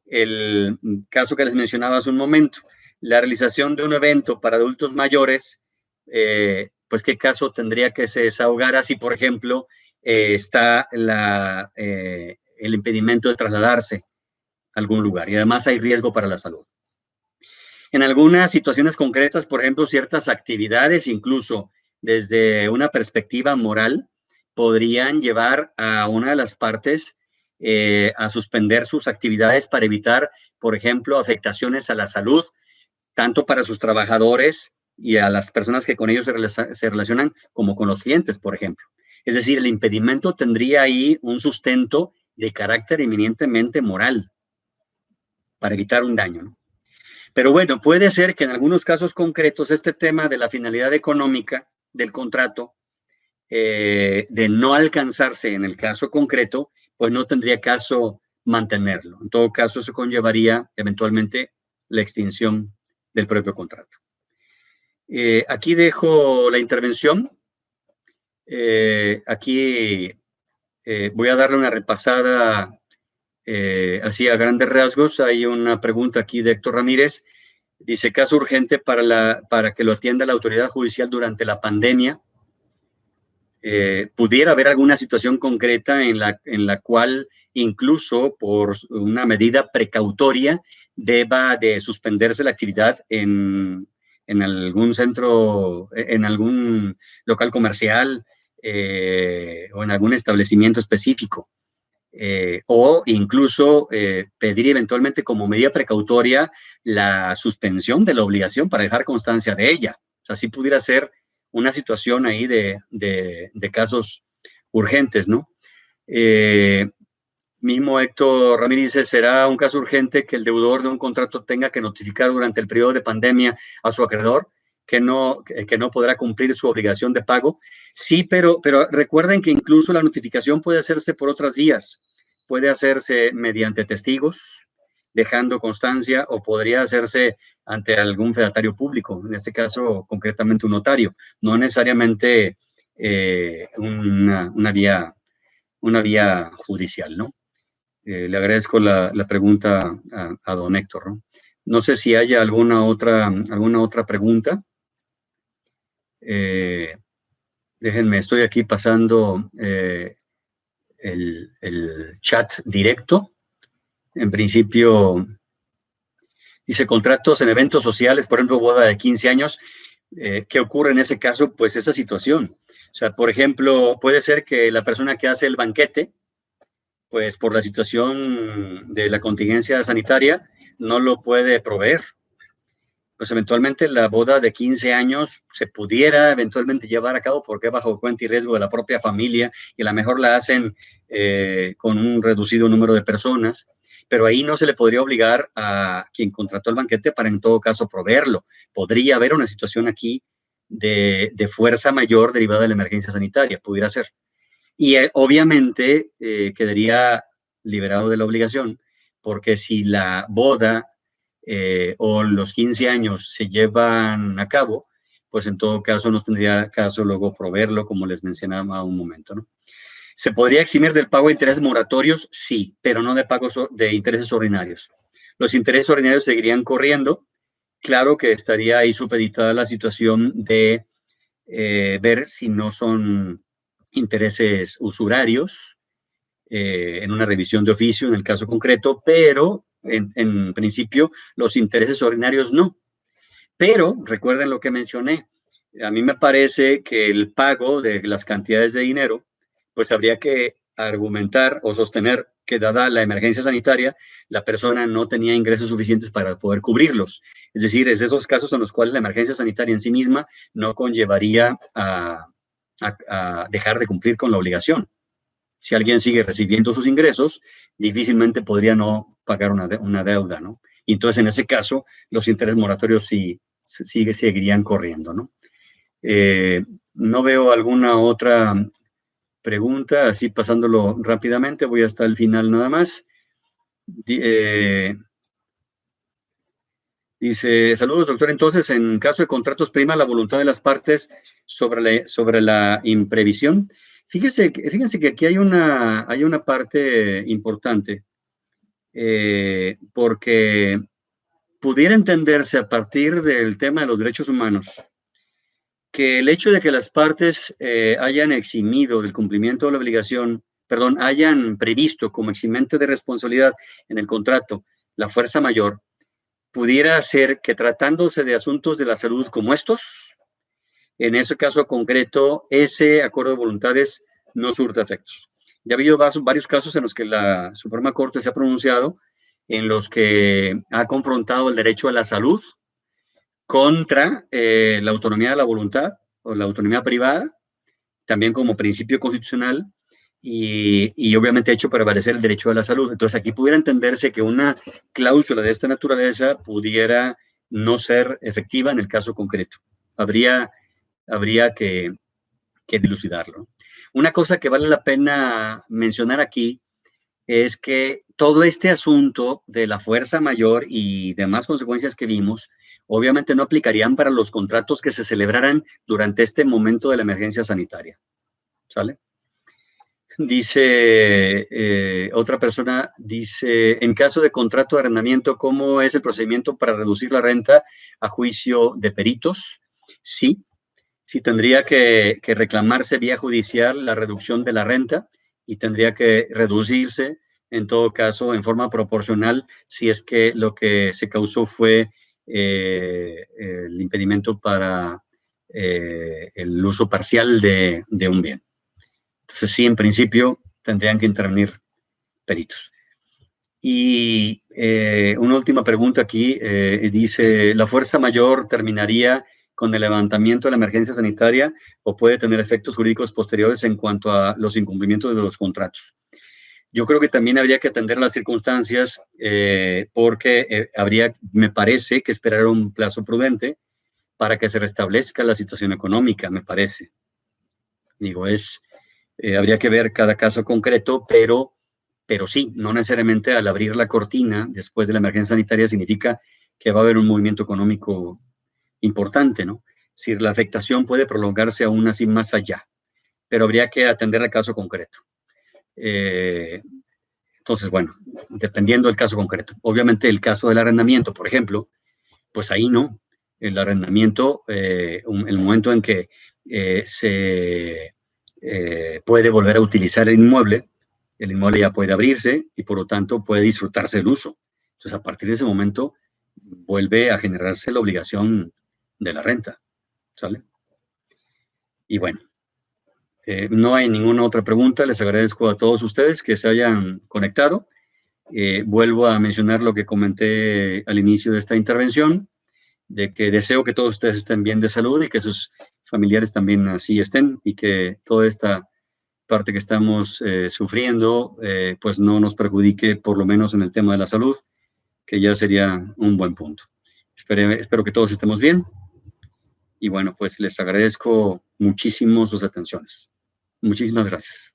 el caso que les mencionaba hace un momento, la realización de un evento para adultos mayores, pues qué caso tendría que se desahogara si, por ejemplo, está el impedimento de trasladarse a algún lugar y además hay riesgo para la salud. En algunas situaciones concretas, por ejemplo, ciertas actividades, incluso desde una perspectiva moral, podrían llevar a una de las partes a suspender sus actividades para evitar, por ejemplo, afectaciones a la salud, tanto para sus trabajadores y a las personas que con ellos se relacionan, como con los clientes, por ejemplo. Es decir, el impedimento tendría ahí un sustento de carácter eminentemente moral para evitar un daño, ¿no? Pero bueno, puede ser que en algunos casos concretos este tema de la finalidad económica del contrato, de no alcanzarse en el caso concreto, pues no tendría caso mantenerlo. En todo caso, eso conllevaría eventualmente la extinción del propio contrato. Aquí dejo la intervención. Aquí voy a darle una repasada así a grandes rasgos. Hay una pregunta aquí de Héctor Ramírez. Dice, caso urgente para que lo atienda la autoridad judicial durante la pandemia. Pudiera haber alguna situación concreta en la cual incluso por una medida precautoria deba de suspenderse la actividad en algún centro, en algún local comercial o en algún establecimiento específico. O incluso pedir eventualmente como medida precautoria la suspensión de la obligación para dejar constancia de ella. O sea, sí pudiera ser una situación ahí de casos urgentes, ¿no? Mismo Héctor Ramírez dice, ¿será un caso urgente que el deudor de un contrato tenga que notificar durante el periodo de pandemia a su acreedor que no podrá cumplir su obligación de pago? Sí, pero recuerden que incluso la notificación puede hacerse por otras vías. Puede hacerse mediante testigos, dejando constancia, o podría hacerse ante algún fedatario público, en este caso concretamente un notario, no necesariamente una vía judicial, ¿no? Le agradezco la pregunta a don Héctor, ¿no? No sé si haya alguna otra pregunta. Déjenme, estoy aquí pasando el chat directo. En principio, dice contratos en eventos sociales, por ejemplo, boda de 15 años. ¿Qué ocurre en ese caso? Pues esa situación. O sea, por ejemplo, puede ser que la persona que hace el banquete, pues por la situación de la contingencia sanitaria, no lo puede proveer. Pues eventualmente la boda de 15 años se pudiera eventualmente llevar a cabo porque bajo cuenta y riesgo de la propia familia y a lo mejor la hacen con un reducido número de personas, pero ahí no se le podría obligar a quien contrató el banquete para en todo caso proveerlo. Podría haber una situación aquí de fuerza mayor derivada de la emergencia sanitaria, pudiera ser. Y obviamente quedaría liberado de la obligación, porque si la boda o los 15 años se llevan a cabo, pues en todo caso no tendría caso luego proveerlo, como les mencionaba un momento, ¿no? ¿Se podría eximir del pago de intereses moratorios? Sí, pero no de pagos de intereses ordinarios. Los intereses ordinarios seguirían corriendo. Claro que estaría ahí supeditada la situación de ver si no son intereses usurarios en una revisión de oficio en el caso concreto, pero en principio los intereses ordinarios no. Pero recuerden lo que mencioné, a mí me parece que el pago de las cantidades de dinero, pues habría que argumentar o sostener que dada la emergencia sanitaria, la persona no tenía ingresos suficientes para poder cubrirlos. Es decir, es de esos casos en los cuales la emergencia sanitaria en sí misma no conllevaría a dejar de cumplir con la obligación. Si alguien sigue recibiendo sus ingresos, difícilmente podría no pagar una deuda, ¿no? Y entonces, en ese caso, los intereses moratorios sí seguirían corriendo, ¿no? No veo alguna otra pregunta, así pasándolo rápidamente, voy hasta el final nada más. Dice, saludos, doctor. Entonces, en caso de contratos prima la voluntad de las partes sobre la imprevisión. Fíjense que aquí hay una parte importante, porque pudiera entenderse a partir del tema de los derechos humanos que el hecho de que las partes hayan eximido del cumplimiento de la obligación, perdón, hayan previsto como eximente de responsabilidad en el contrato la fuerza mayor, pudiera ser que tratándose de asuntos de la salud como estos, en ese caso concreto, ese acuerdo de voluntades no surta efectos. Ya ha habido varios casos en los que la Suprema Corte se ha pronunciado, en los que ha confrontado el derecho a la salud contra la autonomía de la voluntad o la autonomía privada, también como principio constitucional, y obviamente ha hecho prevalecer el derecho a la salud. Entonces aquí pudiera entenderse que una cláusula de esta naturaleza pudiera no ser efectiva en el caso concreto. Habría que dilucidarlo. Una cosa que vale la pena mencionar aquí es que todo este asunto de la fuerza mayor y demás consecuencias que vimos, obviamente no aplicarían para los contratos que se celebraran durante este momento de la emergencia sanitaria. ¿Sale? Dice, otra persona dice, en caso de contrato de arrendamiento, ¿cómo es el procedimiento para reducir la renta a juicio de peritos? Sí, tendría que reclamarse vía judicial la reducción de la renta y tendría que reducirse, en todo caso, en forma proporcional, si es que lo que se causó fue el impedimento para el uso parcial de un bien. Entonces, sí, en principio, tendrían que intervenir peritos. Y una última pregunta aquí, dice, ¿la fuerza mayor terminaría con el levantamiento de la emergencia sanitaria o puede tener efectos jurídicos posteriores en cuanto a los incumplimientos de los contratos? Yo creo que también habría que atender las circunstancias porque habría, me parece, que esperar un plazo prudente para que se restablezca la situación económica, me parece. Digo, habría que ver cada caso concreto, pero sí, no necesariamente al abrir la cortina después de la emergencia sanitaria significa que va a haber un movimiento económico importante, ¿no? Es decir, la afectación puede prolongarse aún así más allá, pero habría que atender el caso concreto. Entonces, bueno, dependiendo del caso concreto. Obviamente el caso del arrendamiento, por ejemplo, pues ahí no. El arrendamiento, el momento en que se puede volver a utilizar el inmueble ya puede abrirse y por lo tanto puede disfrutarse el uso. Entonces, a partir de ese momento vuelve a generarse la obligación de la renta, ¿sale? Y bueno, no hay ninguna otra pregunta. Les agradezco a todos ustedes que se hayan conectado. Vuelvo a mencionar lo que comenté al inicio de esta intervención, de que deseo que todos ustedes estén bien de salud y que sus familiares también así estén y que toda esta parte que estamos sufriendo, pues no nos perjudique, por lo menos en el tema de la salud, que ya sería un buen punto. Espero que todos estemos bien. Y bueno, pues les agradezco muchísimo sus atenciones. Muchísimas gracias.